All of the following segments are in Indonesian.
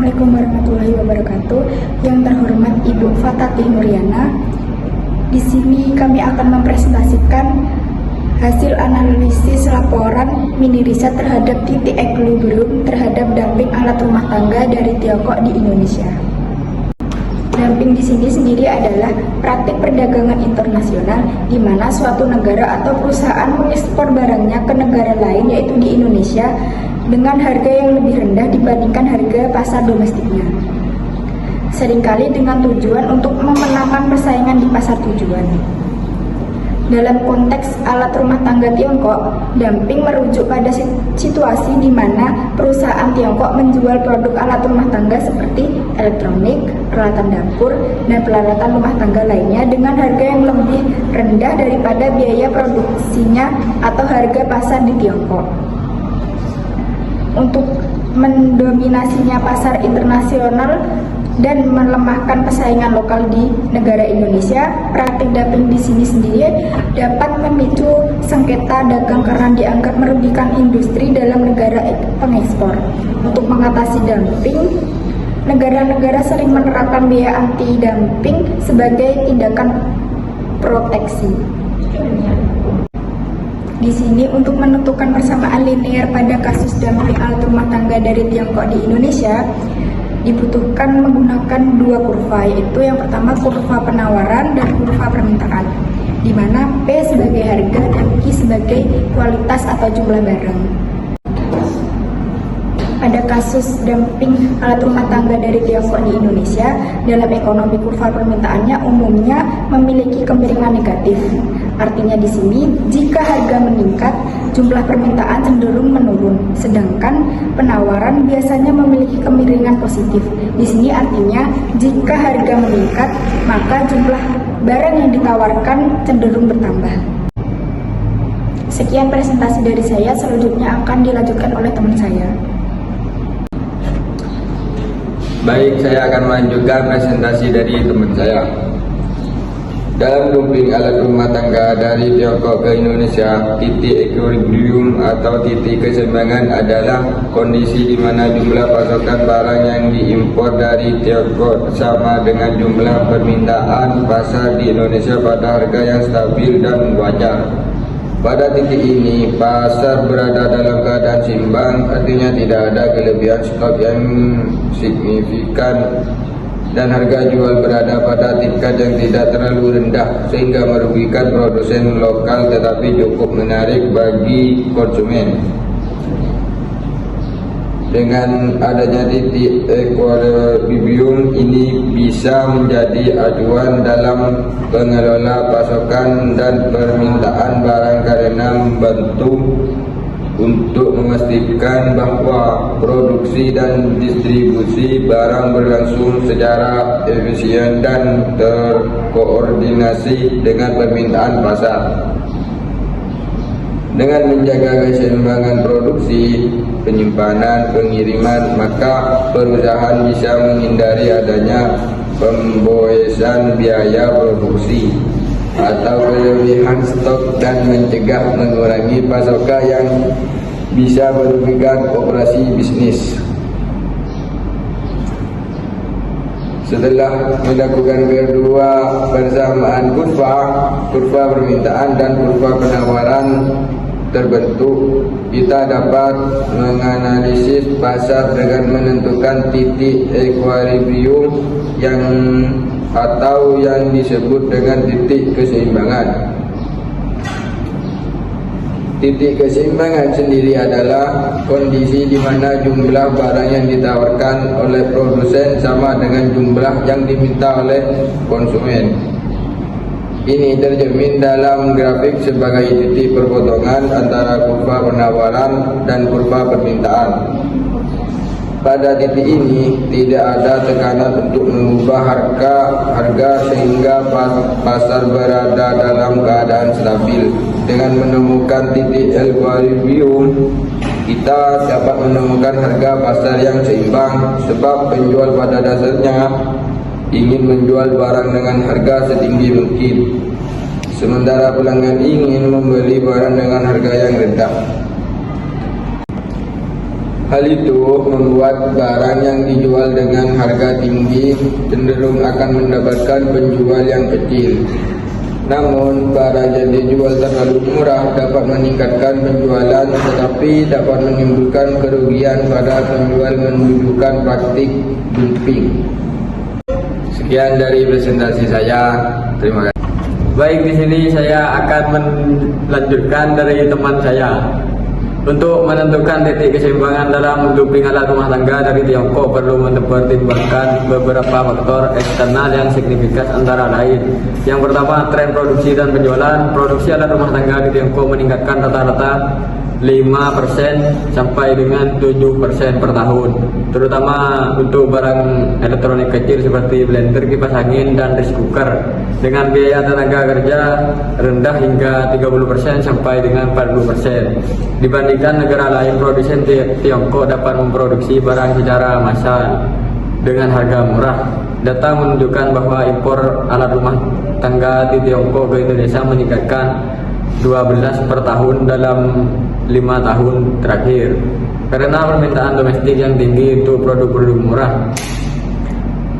Assalamualaikum warahmatullahi wabarakatuh. Yang terhormat Ibu Fatatih Nuriana. Di sini kami akan mempresentasikan hasil analisis laporan mini riset terhadap titik equilibrium terhadap dumping alat rumah tangga dari Tiongkok di Indonesia. Dumping di sini sendiri adalah praktik perdagangan internasional di mana suatu negara atau perusahaan mengekspor barangnya ke negara lain, yaitu di Indonesia, dengan harga yang lebih rendah dibandingkan harga pasar domestiknya. Seringkali dengan tujuan untuk memenangkan persaingan di pasar tujuan. Dalam konteks alat rumah tangga Tiongkok, dumping merujuk pada situasi di mana perusahaan Tiongkok menjual produk alat rumah tangga seperti elektronik, peralatan dapur, dan peralatan rumah tangga lainnya dengan harga yang lebih rendah daripada biaya produksinya atau harga pasar di Tiongkok. Untuk mendominasinya pasar internasional dan melemahkan persaingan lokal di negara Indonesia, praktik dumping di sini sendiri dapat memicu sengketa dagang karena dianggap merugikan industri dalam negara pengekspor. Untuk mengatasi dumping, negara-negara sering menerapkan biaya anti-dumping sebagai tindakan proteksi. Di sini untuk menentukan persamaan linear pada kasus dumping alat rumah tangga dari Tiongkok di Indonesia, dibutuhkan menggunakan dua kurva, yaitu yang pertama kurva penawaran dan kurva permintaan, di mana P sebagai harga dan Q sebagai kualitas atau jumlah barang. Pada kasus dumping alat rumah tangga dari Tiongkok di Indonesia, dalam ekonomi kurva permintaannya umumnya memiliki kemiringan negatif. Artinya di sini, jika harga meningkat, jumlah permintaan cenderung menurun, sedangkan penawaran biasanya memiliki kemiringan positif. Di sini artinya, jika harga meningkat, maka jumlah barang yang ditawarkan cenderung bertambah. Sekian presentasi dari saya, selanjutnya akan dilanjutkan oleh teman saya. Baik, saya akan melanjutkan presentasi dari teman saya. Dalam dumping alat rumah tangga dari Tiongkok ke Indonesia, titik equilibrium atau titik keseimbangan adalah kondisi di mana jumlah pasokan barang yang diimpor dari Tiongkok sama dengan jumlah permintaan pasar di Indonesia pada harga yang stabil dan wajar. Pada titik ini, pasar berada dalam keadaan seimbang, artinya tidak ada kelebihan stok yang signifikan dan harga jual berada pada tingkat yang tidak terlalu rendah sehingga merugikan produsen lokal tetapi cukup menarik bagi konsumen. Dengan adanya titik equilibrium ini bisa menjadi acuan dalam pengelola pasokan dan permintaan barang karena membantu untuk memastikan bahwa produksi dan distribusi barang berlangsung secara efisien dan terkoordinasi dengan permintaan pasar. Dengan menjaga keseimbangan produksi, penyimpanan, pengiriman, maka perusahaan bisa menghindari adanya pemboesan biaya produksi atau kelebihan stok dan mencegah mengurangi pasokan yang bisa merugikan operasi bisnis. Setelah melakukan kedua persamaan kurva permintaan dan kurva penawaran terbentuk, kita dapat menganalisis pasar dengan menentukan titik equilibrium atau yang disebut dengan titik keseimbangan. Titik keseimbangan sendiri adalah kondisi di mana jumlah barang yang ditawarkan oleh produsen sama dengan jumlah yang diminta oleh konsumen. Ini tercermin dalam grafik sebagai titik perpotongan antara kurva penawaran dan kurva permintaan. Pada titik ini tidak ada tekanan untuk mengubah harga sehingga pasar berada dalam keadaan stabil. Dengan menemukan titik equilibrium, kita dapat menemukan harga pasar yang seimbang sebab penjual pada dasarnya ingin menjual barang dengan harga setinggi mungkin, sementara pelanggan ingin membeli barang dengan harga yang rendah. Hal itu membuat barang yang dijual dengan harga tinggi cenderung akan mendapatkan penjual yang kecil. Namun, barang yang dijual terlalu murah dapat meningkatkan penjualan tetapi dapat menimbulkan kerugian pada penjual, menunjukkan praktik dumping. Sekian dari presentasi saya. Terima kasih. Baik, di sini saya akan melanjutkan dari teman saya. Untuk menentukan titik keseimbangan dalam dumping alat rumah tangga dari Tiongkok perlu mempertimbangkan beberapa faktor eksternal yang signifikan, antara lain: yang pertama, tren produksi dan penjualan. Produksi alat rumah tangga di Tiongkok meningkatkan rata-rata 5% sampai dengan 7% per tahun, terutama untuk barang elektronik kecil seperti blender, kipas angin, dan rice cooker, dengan biaya tenaga kerja rendah hingga 30% sampai dengan 40%. Dibandingkan negara lain, produsen Tiongkok dapat memproduksi barang secara massal dengan harga murah. Data menunjukkan bahwa impor alat rumah tangga di Tiongkok ke Indonesia meningkatkan 12 per tahun dalam 5 tahun terakhir karena permintaan domestik yang tinggi untuk produk-produk murah.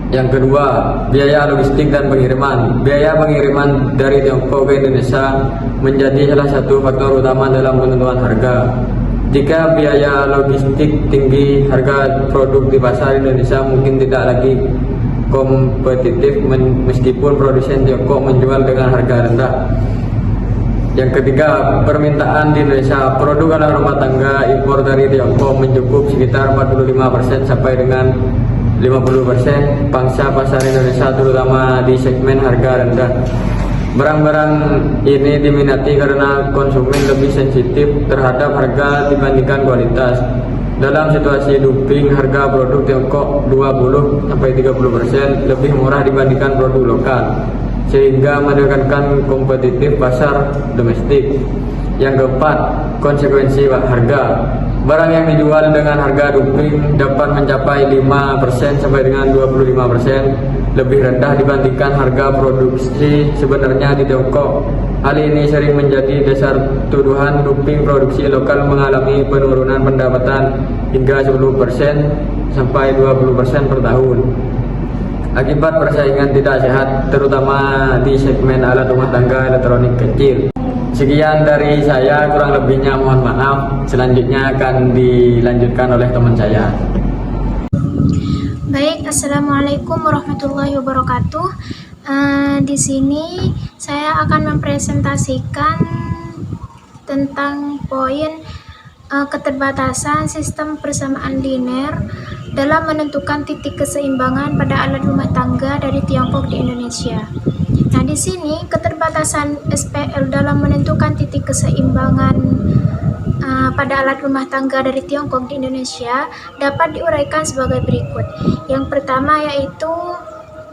Yang kedua, biaya logistik dan pengiriman. Biaya pengiriman dari Tiongkok ke Indonesia menjadi salah satu faktor utama dalam penentuan harga. Jika biaya logistik tinggi, harga produk di pasar Indonesia mungkin tidak lagi kompetitif meskipun produsen Tiongkok menjual dengan harga rendah. Yang ketiga, permintaan di Indonesia. Produk alat rumah tangga impor dari Tiongkok mencukup sekitar 45% sampai dengan 50% pangsa pasar Indonesia, terutama di segmen harga rendah. Barang-barang ini diminati karena konsumen lebih sensitif terhadap harga dibandingkan kualitas. Dalam situasi dumping, harga produk Tiongkok 20-30% lebih murah dibandingkan produk lokal, sehingga menekankan kompetitif pasar domestik. Yang keempat, konsekuensi harga. Barang yang dijual dengan harga dumping dapat mencapai 5% sampai dengan 25% lebih rendah dibandingkan harga produksi sebenarnya di Tiongkok. Hal ini sering menjadi dasar tuduhan dumping produksi lokal mengalami penurunan pendapatan hingga 10% sampai 20% per tahun akibat persaingan tidak sehat, terutama di segmen alat rumah tangga elektronik kecil. Sekian dari saya, kurang lebihnya mohon maaf. Selanjutnya akan dilanjutkan oleh teman saya. Baik, assalamualaikum warahmatullahi wabarakatuh. Di sini saya akan mempresentasikan tentang poin keterbatasan sistem persamaan linear dalam menentukan titik keseimbangan pada alat rumah tangga dari Tiongkok di Indonesia. Nah, di sini keterbatasan SPL dalam menentukan titik keseimbangan pada alat rumah tangga dari Tiongkok di Indonesia dapat diuraikan sebagai berikut. Yang pertama yaitu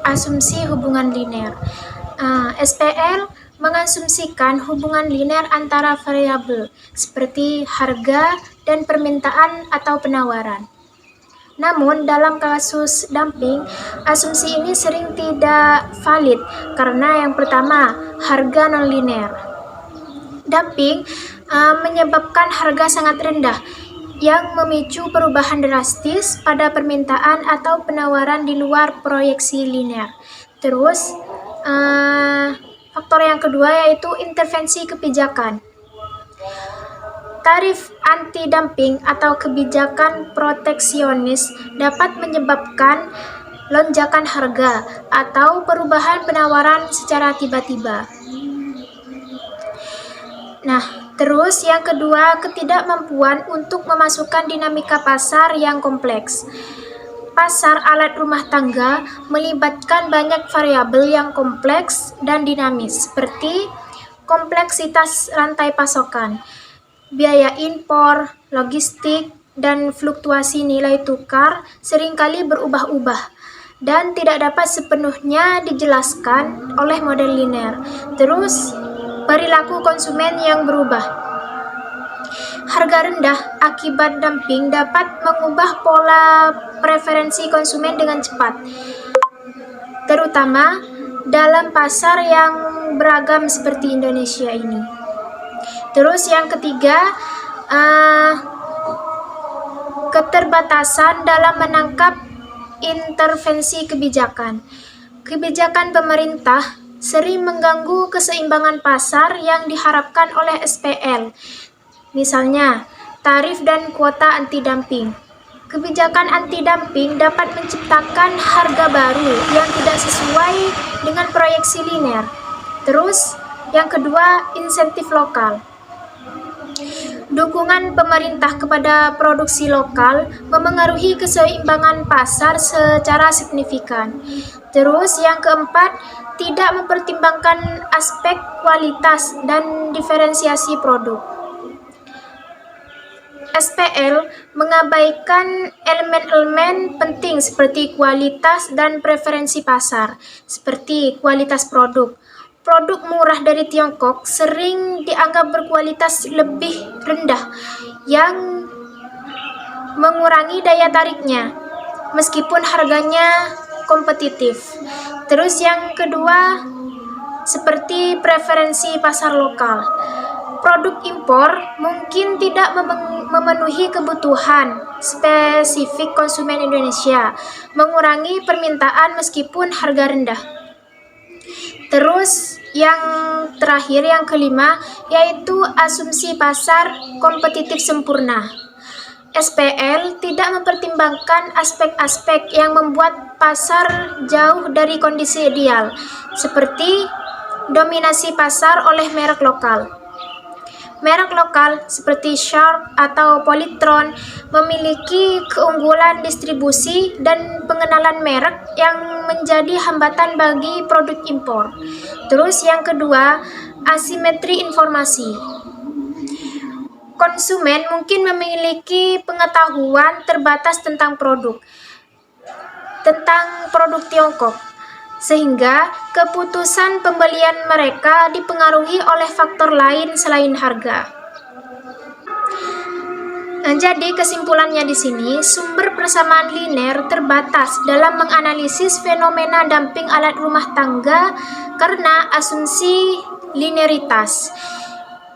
asumsi hubungan linear. SPL mengasumsikan hubungan linear antara variabel seperti harga dan permintaan atau penawaran. Namun dalam kasus dumping, asumsi ini sering tidak valid karena yang pertama, harga non-linear. Dumping menyebabkan harga sangat rendah yang memicu perubahan drastis pada permintaan atau penawaran di luar proyeksi linear. Terus, faktor yang kedua yaitu intervensi kebijakan. Tarif anti-dumping atau kebijakan proteksionis dapat menyebabkan lonjakan harga atau perubahan penawaran secara tiba-tiba. Nah, terus yang kedua, ketidakmampuan untuk memasukkan dinamika pasar yang kompleks. Pasar alat rumah tangga melibatkan banyak variabel yang kompleks dan dinamis, seperti kompleksitas rantai pasokan, biaya impor, logistik, dan fluktuasi nilai tukar seringkali berubah-ubah dan tidak dapat sepenuhnya dijelaskan oleh model linear. Terus, perilaku konsumen yang berubah. Harga rendah akibat dumping dapat mengubah pola preferensi konsumen dengan cepat, terutama dalam pasar yang beragam seperti Indonesia ini. Terus yang ketiga, keterbatasan dalam menangkap intervensi kebijakan. Kebijakan pemerintah sering mengganggu keseimbangan pasar yang diharapkan oleh SPL. Misalnya, tarif dan kuota anti-dumping. Kebijakan anti-dumping dapat menciptakan harga baru yang tidak sesuai dengan proyeksi linear. Terus, yang kedua, insentif lokal. Dukungan pemerintah kepada produksi lokal memengaruhi keseimbangan pasar secara signifikan. Terus, yang keempat, tidak mempertimbangkan aspek kualitas dan diferensiasi produk. SPL mengabaikan elemen-elemen penting seperti kualitas dan preferensi pasar, seperti kualitas produk. Produk murah dari Tiongkok sering dianggap berkualitas lebih rendah yang mengurangi daya tariknya meskipun harganya kompetitif. Terus yang kedua, seperti preferensi pasar lokal. Produk impor mungkin tidak memenuhi kebutuhan spesifik konsumen Indonesia, mengurangi permintaan meskipun harga rendah. Terus yang terakhir, yang kelima, yaitu asumsi pasar kompetitif sempurna. SPL tidak mempertimbangkan aspek-aspek yang membuat pasar jauh dari kondisi ideal, seperti dominasi pasar oleh merek lokal. Merek lokal seperti Sharp atau Polytron memiliki keunggulan distribusi dan pengenalan merek yang menjadi hambatan bagi produk impor. Terus yang kedua, asimetri informasi. Konsumen mungkin memiliki pengetahuan terbatas tentang produk Tiongkok, sehingga keputusan pembelian mereka dipengaruhi oleh faktor lain selain harga. Jadi kesimpulannya di sini, sumber persamaan linear terbatas dalam menganalisis fenomena dumping alat rumah tangga karena asumsi linearitas,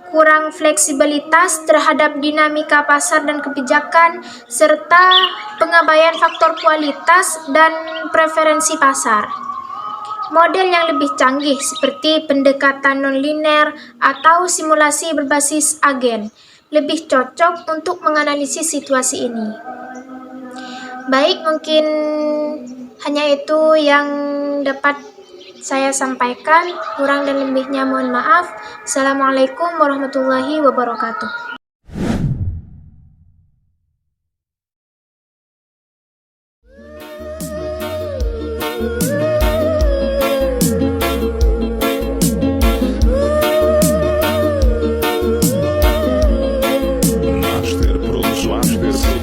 kurang fleksibilitas terhadap dinamika pasar dan kebijakan, serta pengabaian faktor kualitas dan preferensi pasar. Model yang lebih canggih seperti pendekatan non-linear atau simulasi berbasis agen lebih cocok untuk menganalisis situasi ini. Baik, mungkin hanya itu yang dapat saya sampaikan. Kurang dan lebihnya mohon maaf. Assalamualaikum warahmatullahi wabarakatuh.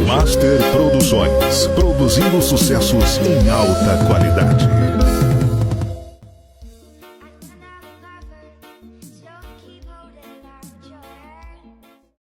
Master Produções, produzindo sucessos em alta qualidade.